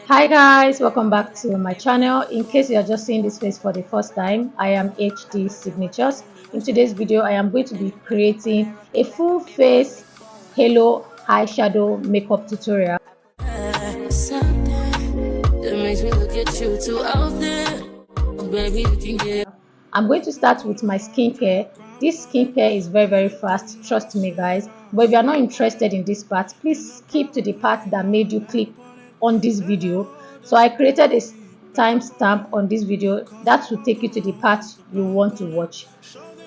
Hi guys, welcome back to my channel. In case you are just seeing this face for the first time, I am HD Signatures. In today's video, I am going to be creating a full face halo eyeshadow makeup tutorial. I'm going to start with my skincare. This skincare is very fast, trust me guys. But if you are not interested in this part, please skip to the part that made you click on this video. So I created a timestamp on this video that will take you to the part you want to watch.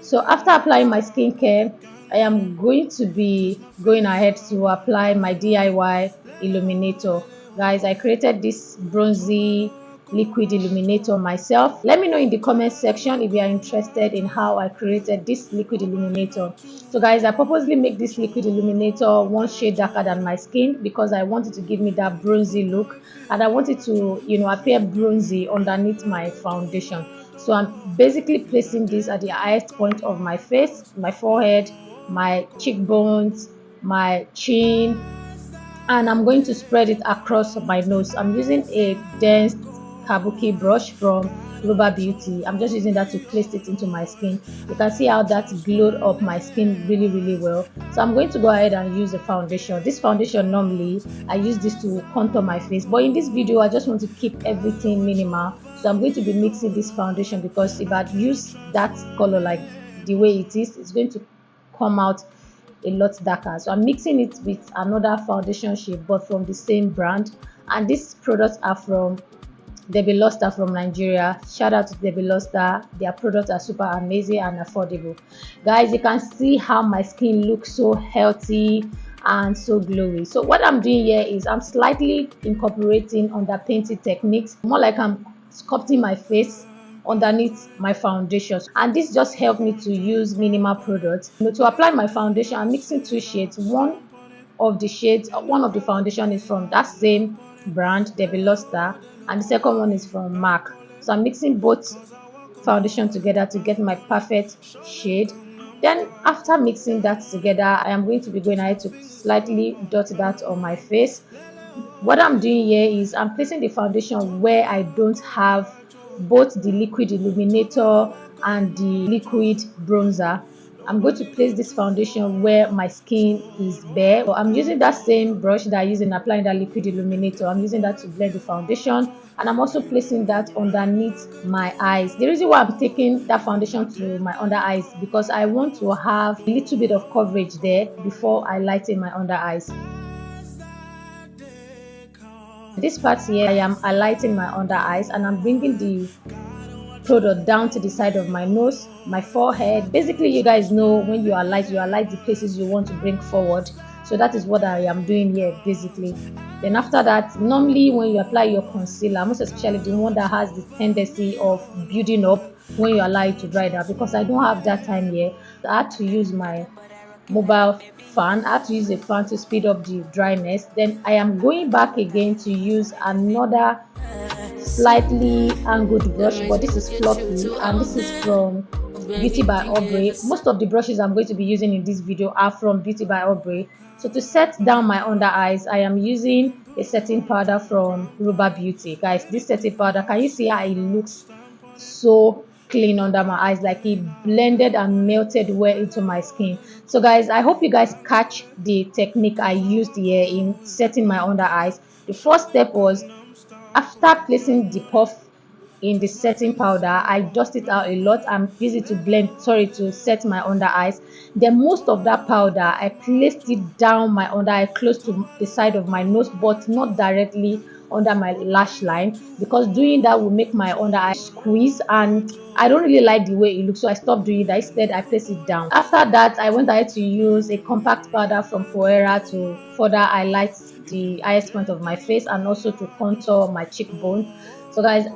So after applying my skincare, I am going to be going ahead to apply my DIY illuminator. Guys, I created this bronzy liquid illuminator myself. Let me know in the comment section if you are interested in how I created this liquid illuminator. So guys, I purposely make this liquid illuminator one shade darker than my skin because I wanted to give me that bronzy look, and I wanted to appear bronzy underneath my foundation. So I'm basically placing this at the highest point of my face, my forehead, my cheekbones, my chin, and I'm going to spread it across my nose. I'm using a dense kabuki brush from Global Beauty. I'm just using that to place it into my skin. You can see how that glowed up my skin really well. So I'm going to go ahead and use a foundation. This foundation, normally I use this to contour my face, but in this video I just want to keep everything minimal. So I'm going to be mixing this foundation because if I'd use that color like the way it is, it's going to come out a lot darker. So I'm mixing it with another foundation shade but from the same brand, and these products are from D.I.Y from Nigeria. Shout out to D.I.Y. Their products are super amazing and affordable. Guys, you can see how my skin looks so healthy and so glowy. So what I'm doing here is I'm slightly incorporating underpainting techniques, more like I'm sculpting my face underneath my foundation, and this just helped me to use minimal products. To apply my foundation, I'm mixing two shades. One of the foundation is from that same brand, D.I.Y, and the second one is from MAC. So I'm mixing both foundation together to get my perfect shade. Then after mixing that together, I am going to be going ahead to slightly dot that on my face. What I'm doing here is I'm placing the foundation where I don't have both the liquid illuminator and the liquid bronzer. I'm going to place this foundation where my skin is bare. So I'm using that same brush that I use in applying that liquid illuminator. I'm using that to blend the foundation, and I'm also placing that underneath my eyes. The reason why I'm taking that foundation to my under eyes because I want to have a little bit of coverage there before I lighten my under eyes. This part here, I am highlighting my under eyes, and I'm bringing the product down to the side of my nose, my forehead. Basically, you guys know when you highlight the places you want to bring forward. So that is what I am doing here basically. Then after that, normally when you apply your concealer, most especially the one that has the tendency of building up when you allow it to dry down, because I don't have that time here, I had to use my mobile fan. I have to use a fan to speed up the dryness. Then I am going back again to use another slightly angled brush, but this is fluffy, and this is from Beauty by Aubrey. Most of the brushes I'm going to be using in this video are from Beauty by Aubrey. So to set down my under eyes, I am using a setting powder from Global Beauty. Guys, this setting powder, can you see how it looks so clean under my eyes, like it blended and melted well into my skin. So guys, I hope you guys catch the technique I used here in setting my under eyes. The first step was, after placing the puff in the setting powder, I dust it out a lot and use it to set my under eyes. Then most of that powder, I placed it down my under eye close to the side of my nose, but not directly under my lash line, because doing that will make my under eye squeeze, and I don't really like the way it looks, so I stopped doing that. Instead, I place it down. After that, I went ahead to use a compact powder from Foera to further highlight the highest point of my face and also to contour my cheekbone. So guys,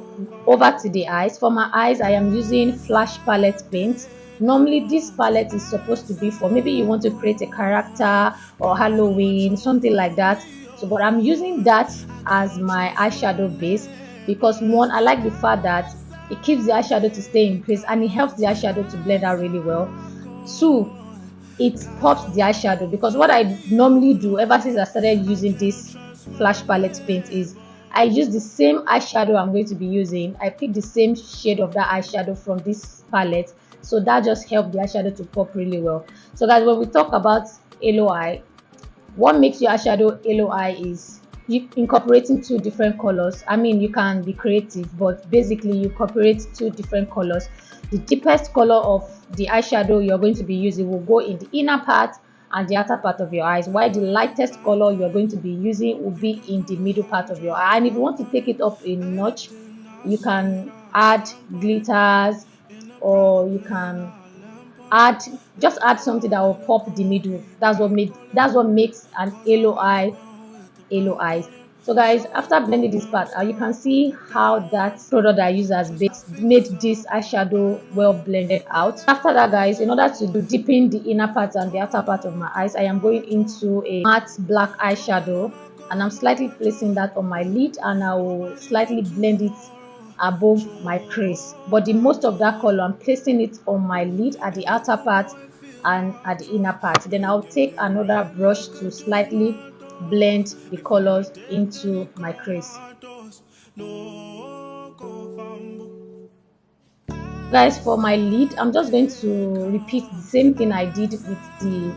over to the eyes. For my eyes, I am using Flash Palette paint. Normally this palette is supposed to be for maybe you want to create a character or Halloween, something like that. So but I'm using that as my eyeshadow base because one, I like the fact that it keeps the eyeshadow to stay in place and it helps the eyeshadow to blend out really well. Two, it pops the eyeshadow, because what I normally do ever since I started using this Flash Palette paint is I use the same eyeshadow I'm going to be using. I picked the same shade of that eyeshadow from this palette, so that just helped the eyeshadow to pop really well. So guys, when we talk about yellow eye, what makes your eyeshadow yellow eye is you incorporating two different colors. I mean, you can be creative, but basically you incorporate two different colors. The deepest color of the eyeshadow you're going to be using will go in the inner part and the outer part of your eyes, while the lightest color you're going to be using will be in the middle part of your eye. And if you want to take it up a notch, you can add glitters, or you can add something that will pop the middle. That's what makes an yellow eye yellow eyes. So guys, after blending this part, you can see how that product I use has made this eyeshadow well blended out. After that guys, in order to deepen the inner part and the outer part of my eyes, I am going into a matte black eyeshadow, and I'm slightly placing that on my lid, and I will slightly blend it above my crease. But the most of that color, I'm placing it on my lid at the outer part and at the inner part. Then I'll take another brush to slightly blend the colors into my crease. Guys, for my lid, I'm just going to repeat the same thing I did with the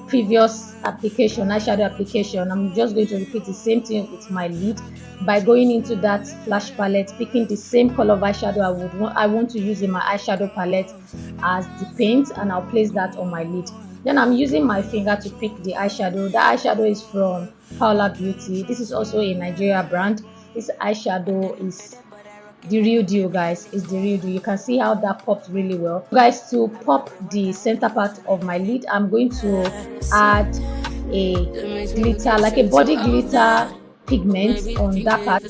previous application, eyeshadow application. I'm just going to repeat the same thing with my lid by going into that flash palette, picking the same color of eyeshadow I want to use in my eyeshadow palette as the paint, and I'll place that on my lid. Then I'm using my finger to pick the eyeshadow. The eyeshadow is from Paula Beauty. This is also a Nigeria brand. This eyeshadow is the real deal, guys. It's the real deal. You can see how that popped really well. Guys, to pop the center part of my lid, I'm going to add a glitter, like a body glitter pigment on that part.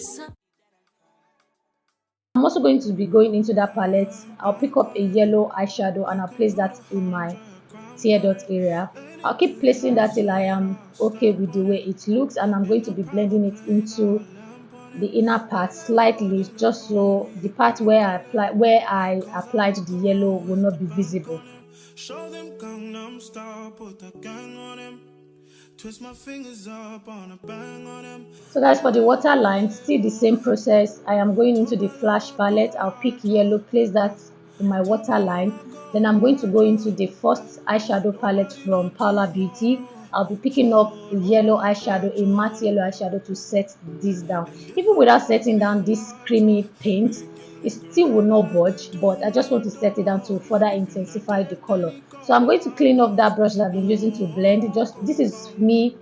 I'm also going to be going into that palette. I'll pick up a yellow eyeshadow and I'll place that in my tear dot area. I'll keep placing that till I am okay with the way it looks, and I'm going to be blending it into the inner part slightly, just so the part where I applied the yellow will not be visible. Show them Gangnam Style, put the gang on them. Twist my fingers up on a bang on them. So guys, for the waterline, still the same process. I am going into the flash palette. I'll pick yellow, place that in my waterline. Then I'm going to go into the first eyeshadow palette from Paula Beauty. I'll be picking up a yellow eyeshadow, a matte yellow eyeshadow, to set this down. Even without setting down this creamy paint, it still will not budge, but I just want to set it down to further intensify the color. So I'm going to clean up that brush that I've been using to blend. This is me,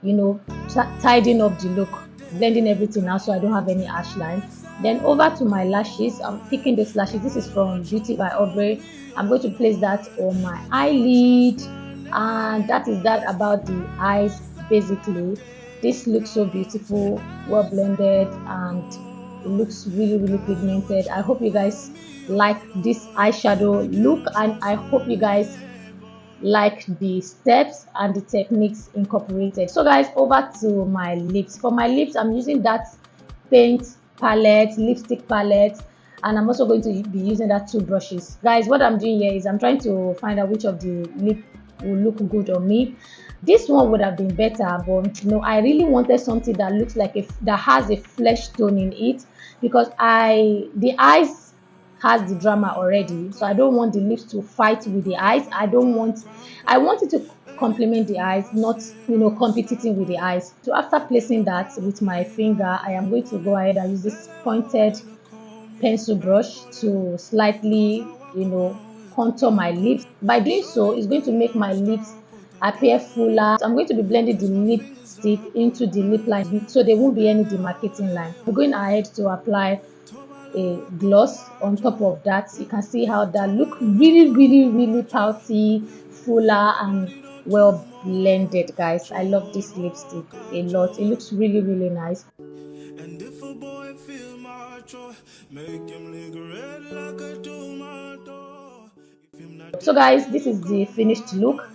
tidying up the look, blending everything out so I don't have any harsh lines. Then over to my lashes, I'm picking these lashes. This is from Beauty by Aubrey. I'm going to place that on my eyelid, and that is that about the eyes. Basically, this looks so beautiful, well blended, and it looks really pigmented. I hope you guys like this eyeshadow look, and I hope you guys like the steps and the techniques incorporated. So guys, over to my lips. For my lips, I'm using that paint palette, lipstick palette, and I'm also going to be using that two brushes. Guys, what I'm doing here is I'm trying to find out which of the lip will look good on me. This one would have been better, but I really wanted something that looks like that has a flesh tone in it, because the eyes has the drama already, so I don't want the lips to fight with the eyes. I want it to complement the eyes, not competing with the eyes. So after placing that with my finger, I am going to go ahead and use this pointed pencil brush to slightly contour my lips. By doing so, it's going to make my lips appear fuller. So I'm going to be blending the lipstick into the lip line so there won't be any demarcating line. I'm going ahead to apply a gloss on top of that. You can see how that look really pouty, fuller, and well blended. Guys, I love this lipstick a lot. It looks really nice. And if a boy feel macho, make him look red like a tomato. So guys, this is the finished look,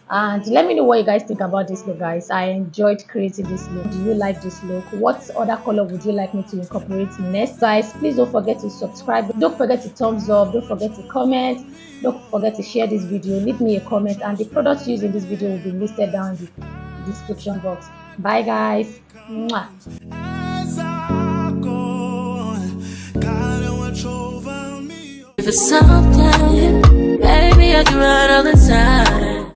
and let me know what you guys think about this look. Guys, I enjoyed creating this look. Do you like this look? What other color would you like me to incorporate next? Guys, please don't forget to subscribe, don't forget to thumbs up, don't forget to comment, don't forget to share this video, leave me a comment, and the products used in this video will be listed down in the description box. Bye guys. Mwah. There's something